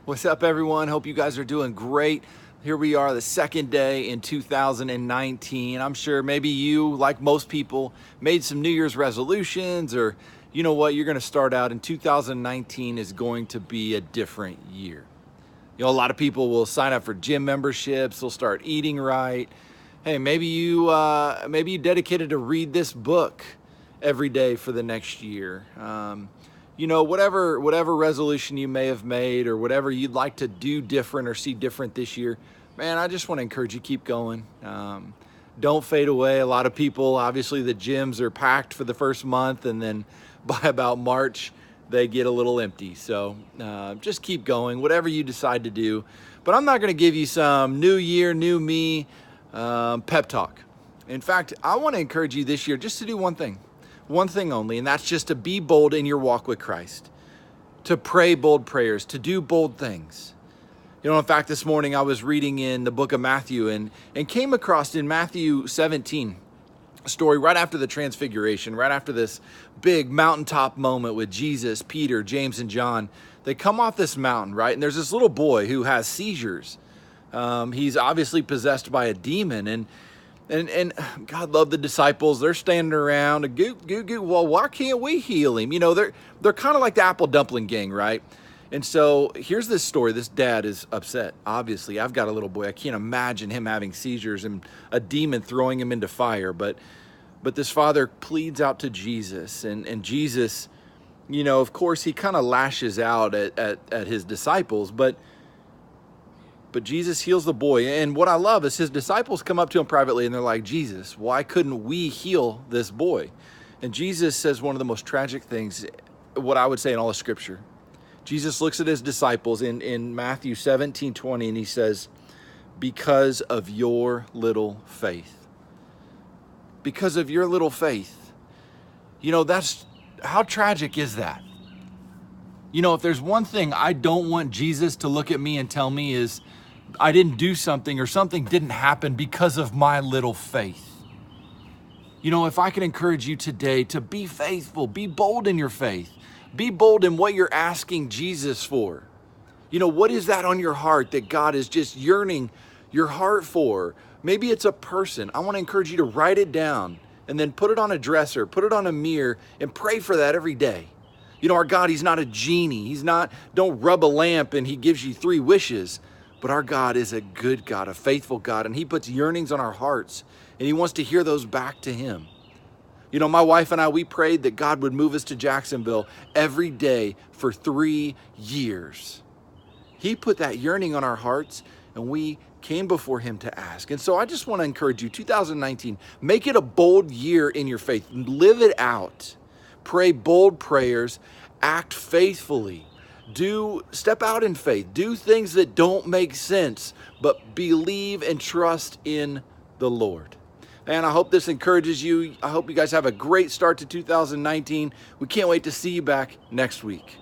What's up, everyone? Hope you guys are doing great. Here we are, the second day in 2019. I'm sure maybe you, like most people, made some New Year's resolutions, or you know what, you're going to start out in 2019 is going to be a different year. You know, a lot of people will sign up for gym memberships, they'll start eating right. Hey, maybe you dedicated to read this book every day for the next year. You know, whatever resolution you may have made, or whatever you'd like to do different or see different this year, man, I just want to encourage you, keep going. Don't fade away. A lot of people, obviously, the gyms are packed for the first month, and then by about March, they get a little empty. So just keep going, whatever you decide to do. But I'm not going to give you some new year, new me pep talk. In fact, I want to encourage you this year just to do one thing only, and that's just to be bold in your walk with Christ, to pray bold prayers, to do bold things. You know, in fact, this morning I was reading in the book of Matthew and came across in Matthew 17 a story right after the transfiguration, right after this big mountaintop moment with Jesus, Peter, James, and John. They come off this mountain, right? And there's this little boy who has seizures. He's obviously possessed by a demon, and God loved the disciples. They're standing around, well, why can't we heal him? You know, they're kind of like the apple dumpling gang, right? And so here's this story. This dad is upset. Obviously, I've got a little boy. I can't imagine him having seizures and a demon throwing him into fire. But this father pleads out to Jesus, and Jesus, you know, of course, he kind of lashes out at his disciples, but Jesus heals the boy. And what I love is his disciples come up to him privately and they're like, Jesus, why couldn't we heal this boy? And Jesus says one of the most tragic things, what I would say in all of Scripture. Jesus looks at his disciples in Matthew 17:20, and he says, because of your little faith. Because of your little faith. You know, how tragic is that? You know, if there's one thing I don't want Jesus to look at me and tell me is, I didn't do something, or something didn't happen because of my little faith. You know, if I can encourage you today to be faithful, be bold in your faith, be bold in what you're asking Jesus for. You know, what is that on your heart that God is just yearning your heart for? Maybe it's a person. I want to encourage you to write it down and then put it on a dresser, put it on a mirror, and pray for that every day. You know, our God, he's not a genie. Don't rub a lamp and he gives you 3 wishes. But our God is a good God, a faithful God, and he puts yearnings on our hearts, and he wants to hear those back to him. You know, my wife and I, we prayed that God would move us to Jacksonville every day for 3 years. He put that yearning on our hearts, and we came before him to ask. And so I just want to encourage you, 2019, make it a bold year in your faith. Live it out. Pray bold prayers. Act faithfully. Step out in faith. Do things that don't make sense, but believe and trust in the Lord. And I hope this encourages you. I hope you guys have a great start to 2019. We can't wait to see you back next week.